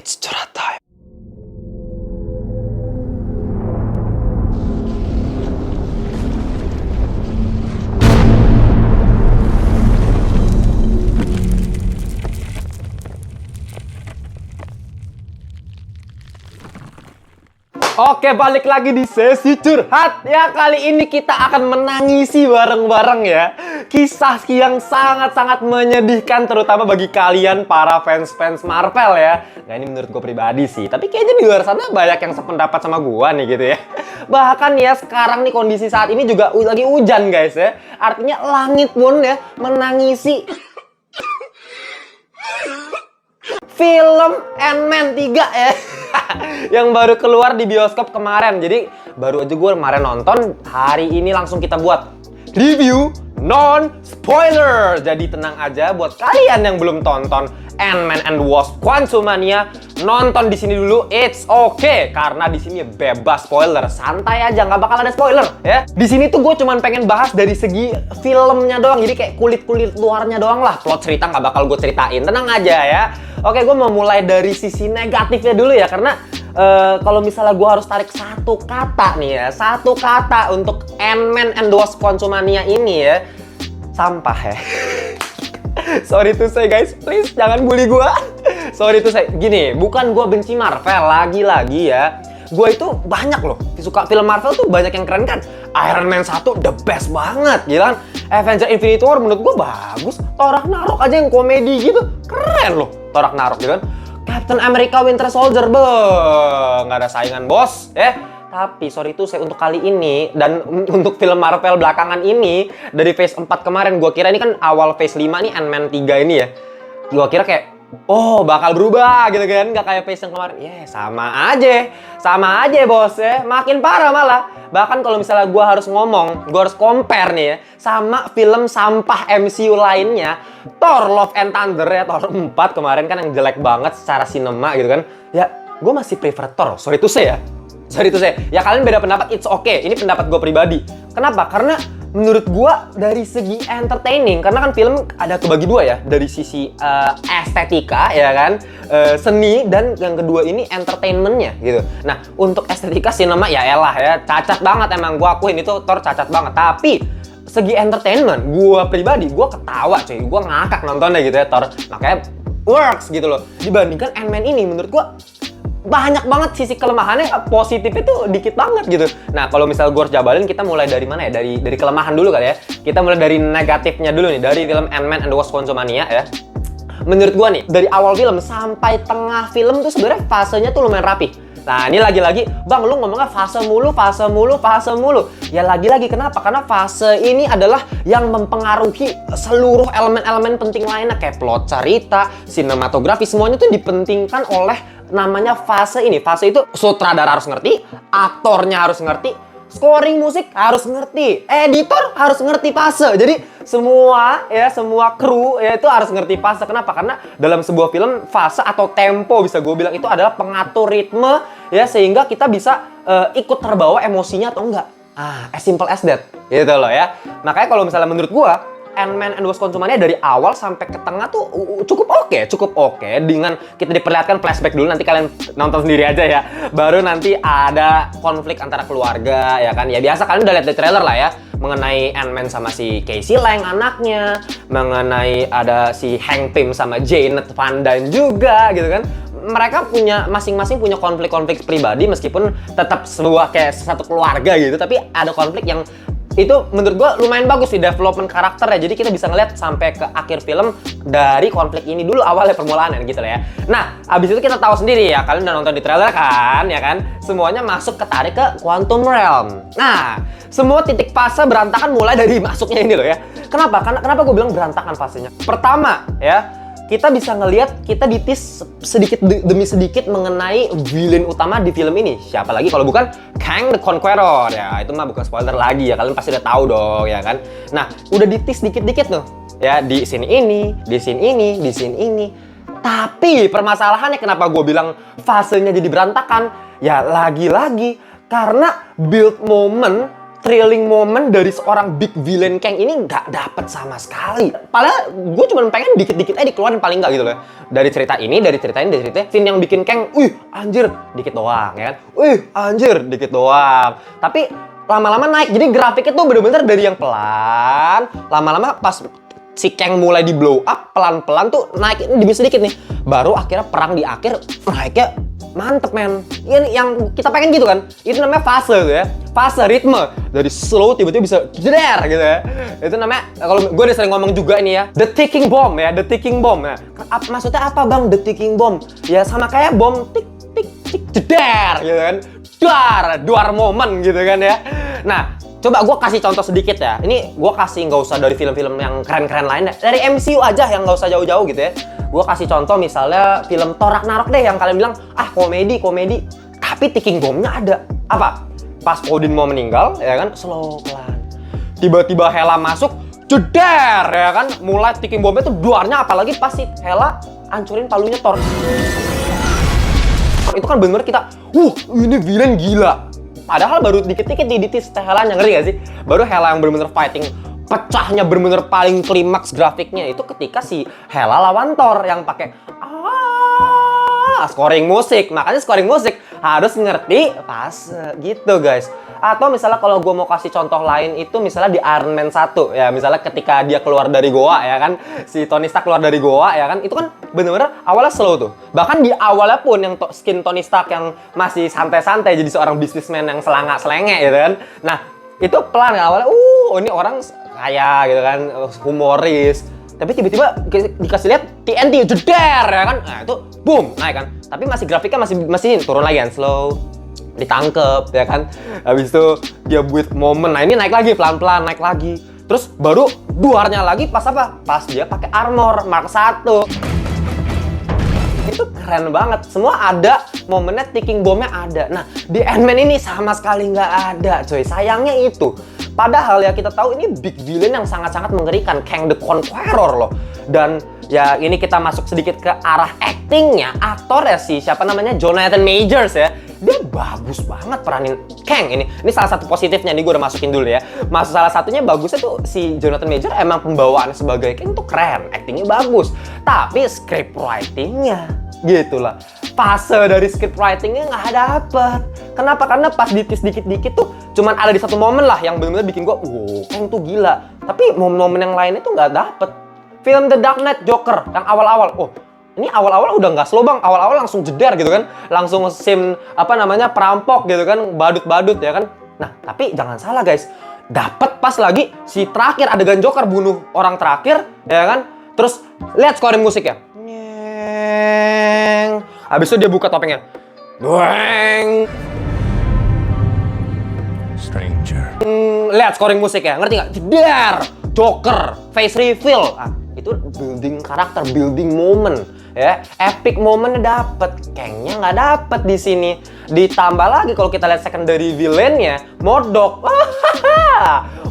It's curhat time. Oke, balik lagi di sesi curhat ya. Kali ini kita akan menangisi bareng-bareng ya. Kisah yang sangat-sangat menyedihkan, terutama bagi kalian para fans-fans Marvel ya. Nah, ini menurut gue pribadi sih, tapi kayaknya di luar sana banyak yang sependapat sama gue nih gitu ya. Bahkan ya sekarang nih kondisi saat ini juga lagi hujan guys ya. Artinya langit pun ya menangisi film Ant-Man 3 ya. Yang baru keluar di bioskop kemarin. Jadi baru aja gue kemarin nonton. Hari ini langsung kita buat review non-spoiler. Jadi tenang aja buat kalian yang belum tonton Ant-Man and Wasp: Quantumania, nonton di sini dulu. It's okay karena di sini bebas spoiler. Santai aja, nggak bakal ada spoiler ya. Di sini tuh gue cuman pengen bahas dari segi filmnya doang. Jadi kayak kulit-kulit luarnya doang lah. Plot cerita nggak bakal gue ceritain. Tenang aja ya. Oke, gue mau mulai dari sisi negatifnya dulu ya, karena kalau misalnya gue harus tarik satu kata nih ya, satu kata untuk Ant-Man and Wasp: Quantumania ini ya, sampah ya. Sorry to say guys, please jangan bully gue. Sorry to say, gini, bukan gue benci Marvel, lagi-lagi ya. Gue itu banyak loh, suka film Marvel tuh banyak yang keren kan. Iron Man 1 the best banget, gila kan. Avengers Infinity War menurut gue bagus. Thor Ragnarok aja yang komedi gitu, keren loh Thor Ragnarok gitu kan. Captain America Winter Soldier, nggak ada saingan bos ya. Tapi sorry tuh saya untuk kali ini dan untuk film Marvel belakangan ini dari Phase 4 kemarin, gue kira ini kan awal Phase 5 nih Ant-Man 3 ini ya. Gue kira kayak bakal berubah gitu kan, nggak kayak Phase yang kemarin. Sama aja bos ya, makin parah malah. Bahkan kalau misalnya gue harus ngomong, gue harus compare nih ya sama film sampah MCU lainnya, Thor Love and Thunder ya, Thor 4 kemarin kan yang jelek banget secara sinema gitu kan. Ya, gue masih prefer Thor, sorry to say ya. Ya kalian beda pendapat, it's okay. Ini pendapat gue pribadi. Kenapa? Karena menurut gue dari segi entertaining, karena kan film ada kebagi dua ya, dari sisi estetika ya kan, seni, dan yang kedua ini entertainmentnya gitu. Nah untuk estetika sinema ya elah ya, cacat banget emang, gue akuin itu Thor cacat banget. Tapi segi entertainment, gue pribadi gue ketawa cuy, gue ngakak nontonnya gitu ya Thor. Makanya works gitu loh. Dibandingkan Ant-Man ini menurut gue banyak banget sisi kelemahannya, positifnya tuh dikit banget gitu. Nah kalau misal gue harus jabalin, kita mulai dari mana ya? Dari kelemahan dulu kali ya. Kita mulai dari negatifnya dulu nih, dari film Ant-Man and the Wasp: Quantumania ya. Menurut gue nih, dari awal film sampai tengah film tuh sebenarnya fasenya tuh lumayan rapi. Nah ini lagi-lagi, bang lu ngomongnya fase mulu. Ya lagi-lagi kenapa? Karena fase ini adalah yang mempengaruhi seluruh elemen-elemen penting lainnya. Kayak plot cerita, sinematografi, semuanya tuh dipentingkan oleh namanya fase ini. Fase itu sutradara harus ngerti, aktornya harus ngerti, scoring musik harus ngerti, editor harus ngerti fase. Jadi semua kru ya itu harus ngerti fase. Kenapa? Karena dalam sebuah film fase atau tempo bisa gue bilang itu adalah pengatur ritme ya, sehingga kita bisa ikut terbawa emosinya atau enggak. As simple as that gitu loh ya. Makanya kalau misalnya menurut gue Ant-Man and Wasp: Quantumania dari awal sampai ke tengah tuh cukup oke. Dengan kita diperlihatkan flashback dulu, nanti kalian nonton sendiri aja ya. Baru nanti ada konflik antara keluarga ya kan. Ya biasa kalian udah lihat di trailer lah ya, mengenai Ant-Man sama si Casey Lang anaknya, mengenai ada si Hank Pym sama Janet Van Dyne juga gitu kan. Mereka punya masing-masing punya konflik-konflik pribadi, meskipun tetap sebuah kayak satu keluarga gitu, tapi ada konflik yang itu menurut gue lumayan bagus sih development karakternya. Jadi kita bisa ngeliat sampai ke akhir film dari konflik ini dulu awalnya permulaannya gitu lah ya. Nah abis itu kita tahu sendiri ya, kalian udah nonton di trailer kan ya kan, semuanya masuk ketarik ke Quantum Realm. Nah semua titik fase berantakan mulai dari masuknya ini loh ya. Kenapa gue bilang berantakan fasenya? Pertama ya, kita bisa ngelihat, kita ditis sedikit demi sedikit mengenai villain utama di film ini. Siapa lagi kalau bukan Kang the Conqueror ya. Itu mah bukan spoiler lagi ya, kalian pasti udah tahu dong ya kan. Nah udah ditis dikit-dikit tuh ya, di scene ini, di scene ini, di scene ini. Tapi permasalahannya kenapa gue bilang fasenya jadi berantakan? Ya lagi-lagi karena build moment thrilling moment dari seorang big villain Kang ini nggak dapet sama sekali. Padahal gue cuma pengen dikit-dikit aja dikeluarin paling nggak gitu loh. Dari cerita ini, scene yang bikin Kang, anjir, dikit doang ya kan. Anjir, dikit doang. Tapi lama-lama naik. Jadi grafiknya tuh bener-bener dari yang pelan, lama-lama pas si Kang mulai di blow up, pelan-pelan tuh naik demi sedikit nih. Baru akhirnya perang di akhir naiknya mantep men. Ini yang kita pengen gitu kan. Itu namanya fase tuh ya. Fase ritme dari slow tiba-tiba bisa jeder gitu ya. Itu namanya, kalau gue udah sering ngomong juga ini ya, the ticking bomb ya, the ticking bomb ya. Maksudnya apa bang the ticking bomb? Ya sama kayak bom tik tik tik jeder gitu kan. Duar momen gitu kan ya. Nah, coba gue kasih contoh sedikit ya. Ini gue kasih nggak usah dari film-film yang keren-keren lain. Dari MCU aja yang nggak usah jauh-jauh gitu ya. Gue kasih contoh misalnya film Thor Ragnarok deh yang kalian bilang, komedi. Tapi ticking bomb-nya ada. Apa? Pas Odin mau meninggal, ya kan, slow pelan. Tiba-tiba Hela masuk, jeder, ya kan. Mulai ticking bomb-nya tuh duarnya, apalagi pas si Hela hancurin palunya Thor. Itu kan bener-bener kita, ini villain gila. Padahal baru dikit-dikit diditis Helanya, ngerti gak sih? Baru Hela yang bener-bener fighting, pecahnya bener-bener paling klimaks grafiknya itu ketika si Hela lawan Thor yang pakai scoring musik. Makanya scoring musik harus ngerti fase gitu guys. Atau misalnya kalau gue mau kasih contoh lain itu misalnya di Iron Man 1 ya, misalnya ketika dia keluar dari goa ya kan, si Tony Stark keluar dari goa ya kan, itu kan bener-bener awalnya slow tuh. Bahkan di awalnya pun yang skin Tony Stark yang masih santai-santai jadi seorang bisnismen yang selanga-selenge gitu kan. Nah, itu pelan ya awalnya, ini orang kaya gitu kan, humoris. Tapi tiba-tiba dikasih lihat TNT jeder ya kan. Nah, itu boom, naik kan. Tapi masih grafiknya masih turun lagi kan, slow. Ditangkep ya kan. Habis itu dia buat momen. Nah, ini naik lagi pelan-pelan, naik lagi. Terus baru duarnya lagi pas apa? Pas dia pakai armor Mark 1. Itu keren banget. Semua ada, momennya ticking bomb-nya ada. Nah, di Ant-Man ini sama sekali nggak ada, coy. Sayangnya itu. Padahal ya kita tahu ini big villain yang sangat-sangat mengerikan, Kang the Conqueror loh. Dan ya ini kita masuk sedikit ke arah actingnya, aktornya sih, siapa namanya, Jonathan Majors ya. Dia bagus banget peranin Kang ini. Ini salah satu positifnya nih, gue udah masukin dulu ya. Salah satunya bagusnya tuh si Jonathan Majors emang pembawaan sebagai Kang tuh keren, actingnya bagus. Tapi script writingnya gitulah. Fase dari script writingnya nggak dapet. Kenapa? Karena pas ditis dikit-dikit tuh cuman ada di satu momen lah yang bener-bener bikin gue, Kang tuh gila. Tapi momen-momen yang lainnya tuh nggak dapet. Film The Dark Knight Joker yang awal-awal, ini awal-awal udah nggak slow bang, awal-awal langsung jeder gitu kan, langsung scene perampok gitu kan, badut-badut ya kan. Nah tapi jangan salah guys, dapet pas lagi si terakhir adegan Joker bunuh orang terakhir ya kan, terus lihat scoring musiknya, nyeng, habis itu dia buka topengnya, dueng, stranger, lihat scoring musiknya, ngerti nggak? Jeder, Joker, face reveal, itu building karakter, building moment. Ya, epic momennya dapet, Kangnya nggak dapet di sini. Ditambah lagi kalau kita lihat secondary villainnya, Modok.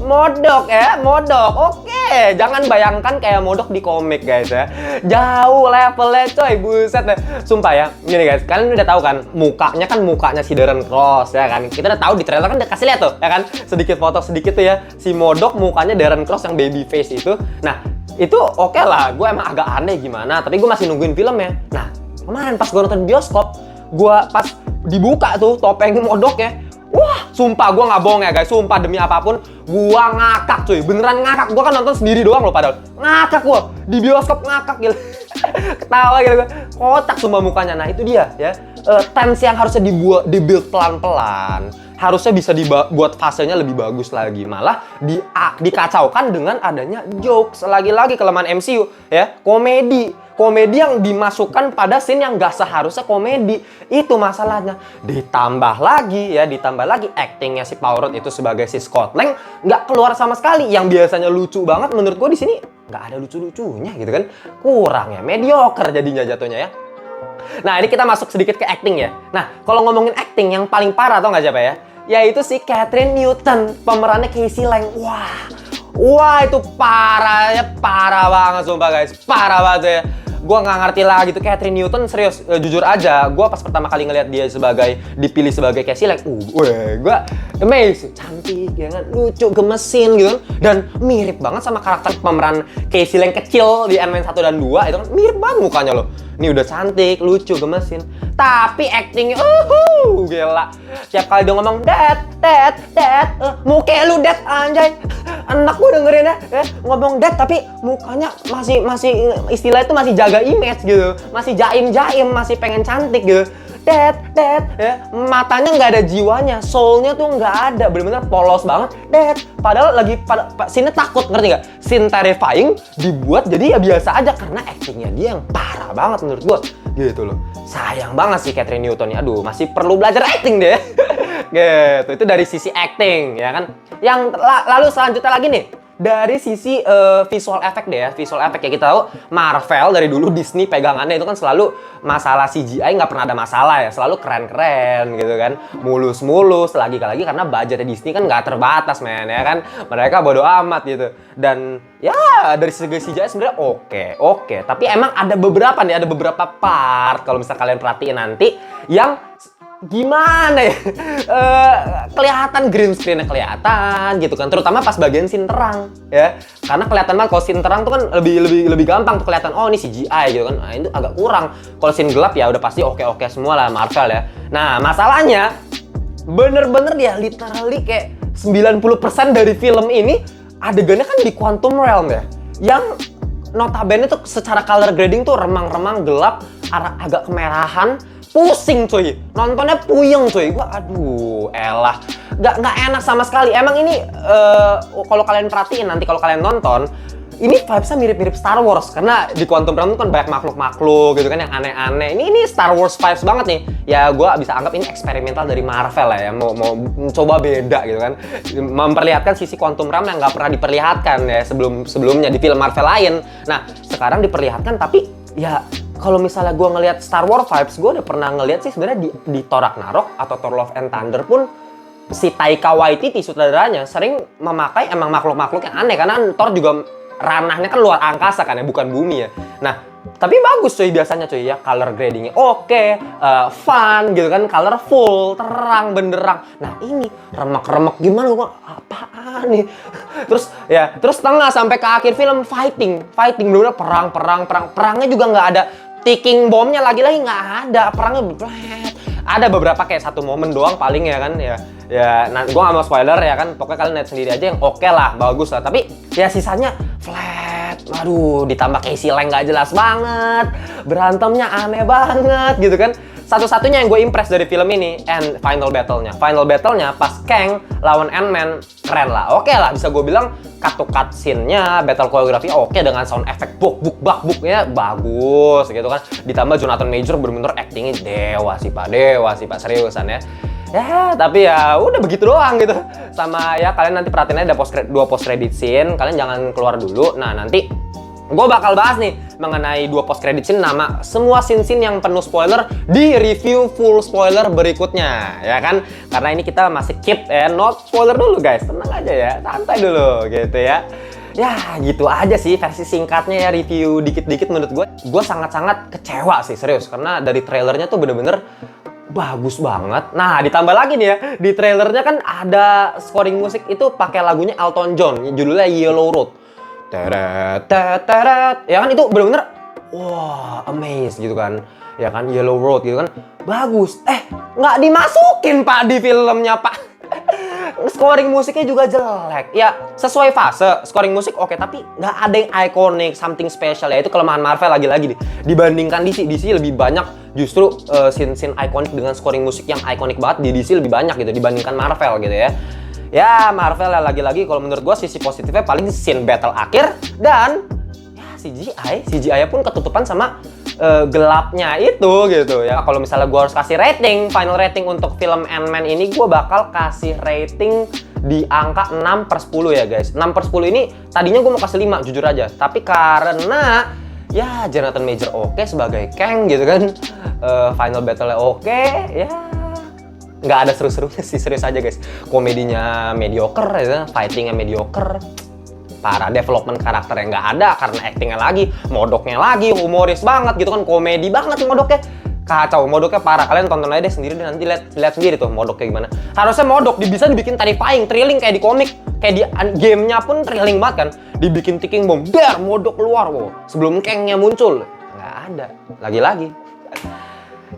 Modok ya, Modok. Oke, jangan bayangkan kayak Modok di komik guys ya. Jauh levelnya coy, buset deh. Sumpah ya, gini guys, kalian udah tahu kan, mukanya si Darren Cross ya kan. Kita udah tahu di trailer kan udah kasih lihat tuh, ya kan. Sedikit foto sedikit tuh ya, si Modok mukanya Darren Cross yang baby face itu. Nah, itu oke lah, gue emang agak aneh gimana, tapi gue masih nungguin filmnya. Nah, kemarin pas gue nonton bioskop, gue pas dibuka tuh topeng Modok ya, wah, sumpah gue nggak bohong ya guys, sumpah demi apapun, gue ngakak cuy, beneran ngakak. Gue kan nonton sendiri doang loh padahal, ngakak gue, di bioskop ngakak gitu. Ketawa gitu gue, kotak sumpah mukanya. Nah itu dia ya, tense yang harusnya dibuild pelan-pelan, harusnya bisa dibuat fasenya lebih bagus lagi. Malah dikacaukan dengan adanya jokes. Lagi-lagi kelemahan MCU ya, komedi yang dimasukkan pada scene yang gak seharusnya komedi. Itu masalahnya. Ditambah lagi actingnya si Paul Rudd itu sebagai si Scott Lang nggak keluar sama sekali. Yang biasanya lucu banget menurut gue di sini nggak ada lucu-lucunya gitu kan. Kurang ya, mediocre jadinya jatuhnya ya. Nah ini kita masuk sedikit ke acting ya. Nah kalau ngomongin acting yang paling parah tau nggak siapa ya? Yaitu si Kathryn Newton, pemerannya Casey Lang. Wah itu parah banget sumpah guys, parah banget ya. gue nggak ngerti lah gitu. Catherine Newton serius, jujur aja, gue pas pertama kali ngeliat dia dipilih sebagai Casey Lang, gue amazed, cantik ya kan, lucu, gemesin gitu kan, dan mirip banget sama karakter pemeran Casey Lang kecil di Ant-Man 1 dan 2 itu kan, mirip banget mukanya loh. Ini udah cantik, lucu, gemesin, tapi actingnya gila. Tiap kali dia ngomong dad, muka lu dad anjay. Enak gue dengerin ya, ngomong dad tapi mukanya masih istilah itu masih jaga image gitu, masih jaim, masih pengen cantik gitu. Dad, ya, matanya nggak ada jiwanya, soulnya tuh nggak ada, bener-bener polos banget. Dad, padahal lagi scene takut, ngerti nggak? Scene terrifying dibuat jadi ya biasa aja karena actingnya dia yang parah banget menurut gua, gitu loh. Sayang banget sih Catherine Newton ya, aduh masih perlu belajar acting deh. Gitu, itu dari sisi acting ya kan. Yang lalu selanjutnya lagi nih. Dari sisi visual effect deh ya, visual effect ya, kita tahu Marvel dari dulu Disney pegangannya itu kan selalu masalah CGI nggak pernah ada masalah ya, selalu keren-keren gitu kan, mulus-mulus, lagi karena budgetnya Disney kan nggak terbatas men ya kan, mereka bodo amat gitu. Dan ya dari segi CGI sebenarnya oke, tapi emang ada beberapa part kalau misalnya kalian perhatiin nanti yang gimana ya, kelihatan green screen-nya kelihatan gitu kan, terutama pas bagian scene terang ya, karena kelihatan banget kalau scene terang tuh kan lebih gampang tuh kelihatan, oh ini CGI gitu kan. Nah, itu agak kurang. Kalau scene gelap ya udah pasti oke semua lah Marvel ya. Nah masalahnya bener-bener dia literally kayak 90% dari film ini adegannya kan di Quantum Realm ya, yang notabene tuh secara color grading tuh remang-remang gelap, agak kemerahan. Pusing cuy, nontonnya puyeng cuy. Gua aduh elah, nggak enak sama sekali. Emang ini kalau kalian perhatiin nanti kalau kalian nonton, ini vibes-nya mirip-mirip Star Wars karena di Quantum Realm kan banyak makhluk-makhluk gitu kan yang aneh-aneh. Ini Star Wars vibes banget nih. Ya gua bisa anggap ini eksperimental dari Marvel lah ya, mau coba beda gitu kan, memperlihatkan sisi Quantum Realm yang nggak pernah diperlihatkan ya sebelumnya di film Marvel lain. Nah sekarang diperlihatkan, tapi ya kalau misalnya gue ngelihat Star Wars vibes, gue udah pernah ngelihat sih sebenarnya di Thor Ragnarok atau Thor Love and Thunder pun si Taika Waititi sutradaranya sering memakai emang makhluk-makhluk yang aneh, karena Thor juga ranahnya kan luar angkasa kan ya, bukan bumi ya. Nah tapi bagus cuy biasanya cuy ya, color gradingnya oke, fun gitu kan, colorful, terang benderang. Nah ini remek-remek gimana, gue apaan nih? Terus tengah sampai ke akhir film fighting bener-bener perangnya juga nggak ada ticking bomnya, lagi-lagi nggak ada, perangnya blet. Ada beberapa kayak satu momen doang paling ya kan, ya nah gue nggak mau spoiler ya kan, pokoknya kalian lihat sendiri aja yang oke lah, bagus lah, tapi ya sisanya flat. Aduh, ditambah Casey Lang nggak jelas banget, berantemnya aneh banget gitu kan. Satu-satunya yang gue impress dari film ini final battle-nya pas Kang lawan Ant-Man keren lah, oke lah, bisa gue bilang cut scene-nya, battle choreography oke, dengan sound effect buk ya bagus gitu kan. Ditambah Jonathan Major bener-bener actingnya dewa sih pak, seriusan ya. Ya tapi ya udah begitu doang gitu. Sama ya kalian nanti perhatiin aja ada dua post credit scene, kalian jangan keluar dulu. Nah nanti gue bakal bahas nih mengenai dua post credit scene, nama semua scene-scene yang penuh spoiler di review full spoiler berikutnya ya kan, karena ini kita masih keep not spoiler dulu guys, tenang aja ya, santai dulu gitu ya. Ya gitu aja sih versi singkatnya ya, review dikit-dikit. Menurut gue sangat-sangat kecewa sih serius, karena dari trailernya tuh bener-bener bagus banget. Nah ditambah lagi nih ya, di trailernya kan ada scoring musik itu pakai lagunya Elton John, judulnya Yellow Road. Teret, ya kan, itu bener-bener wah amazed gitu kan, ya kan, Yellow Road gitu kan, bagus. Nggak dimasukin pak di filmnya pak. Scoring musiknya juga jelek. Ya sesuai fase, scoring musik oke, tapi nggak ada yang iconic, something special ya. Itu kelemahan Marvel lagi-lagi nih. Dibandingkan DC lebih banyak justru scene-scene iconic dengan scoring musik yang iconic banget di DC lebih banyak gitu dibandingkan Marvel gitu ya. Ya Marvel ya lagi-lagi kalau menurut gue sisi positifnya paling scene battle akhir dan ya CGI pun ketutupan sama gelapnya itu gitu ya. Kalau misalnya gue harus kasih rating, final rating untuk film Ant-Man ini, gue bakal kasih rating di angka 6/10 ya guys. 6/10 ini tadinya gue mau kasih 5 jujur aja, tapi karena ya Jonathan Major oke sebagai Kang gitu kan, final battle-nya oke, ya nggak ada seru-serunya sih, serius aja guys. Komedinya mediocre ya, fightingnya mediocre. parah. Development karakternya nggak ada karena actingnya lagi, modoknya lagi, humoris banget gitu kan, komedi banget nih modoknya. Kacau, modoknya parah. Kalian tonton aja deh sendiri, nanti lihat sendiri tuh modoknya gimana. Harusnya modok bisa dibikin terrifying, thrilling kayak di komik, kayak di gamenya pun thrilling banget kan. Dibikin ticking bomb, dar modok keluar, wow. Sebelum kengnya muncul, nggak ada. Lagi-lagi.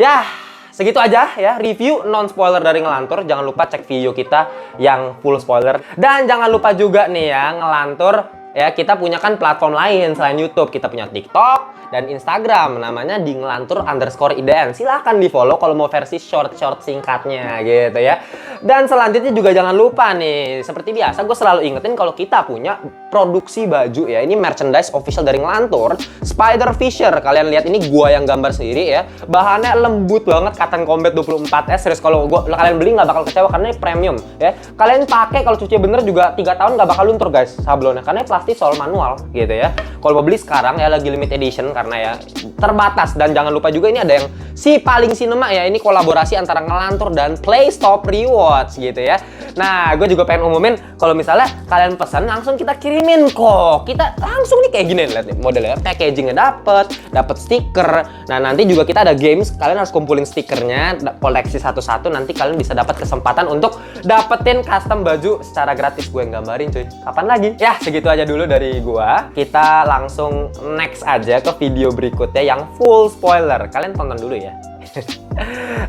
Ya, segitu aja ya review non spoiler dari Ngelantur. Jangan lupa cek video kita yang full spoiler. Dan jangan lupa juga nih ya, Ngelantur ya, kita punya kan platform lain selain YouTube. Kita punya TikTok dan Instagram, namanya di Ngelantur_IDN. Silahkan di follow kalau mau versi short singkatnya gitu ya. Dan selanjutnya juga jangan lupa nih, seperti biasa gue selalu ingetin kalau kita punya produksi baju ya. Ini merchandise official dari Ngelantur, Spider Fisher. Kalian lihat ini gua yang gambar sendiri ya. Bahannya lembut banget, cotton combat 24S. Serius, kalau kalian beli nggak bakal kecewa karena ini premium ya. Kalian pakai kalau cuci bener juga 3 tahun nggak bakal luntur guys sablonnya, karena ini plastik sol manual gitu ya. Kalau mau beli sekarang ya lagi limited edition karena ya terbatas. Dan jangan lupa juga ini ada yang si paling sinema ya, ini kolaborasi antara Ngelantur dan PlayStop Rewards gitu ya. Nah, gue juga pengen umumin kalau misalnya kalian pesan langsung kita kirimin kok. Kita langsung nih kayak gini, lihat nih modelnya, packagingnya dapat stiker. Nah, nanti juga kita ada games, kalian harus kumpulin stikernya, koleksi satu-satu, nanti kalian bisa dapat kesempatan untuk dapetin custom baju secara gratis. Gue yang gambarin cuy. Kapan lagi? Ya, segitu aja dulu dari gua. Kita langsung next aja ke video berikutnya yang full spoiler. Kalian tonton dulu ya.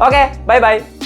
Oke, bye-bye.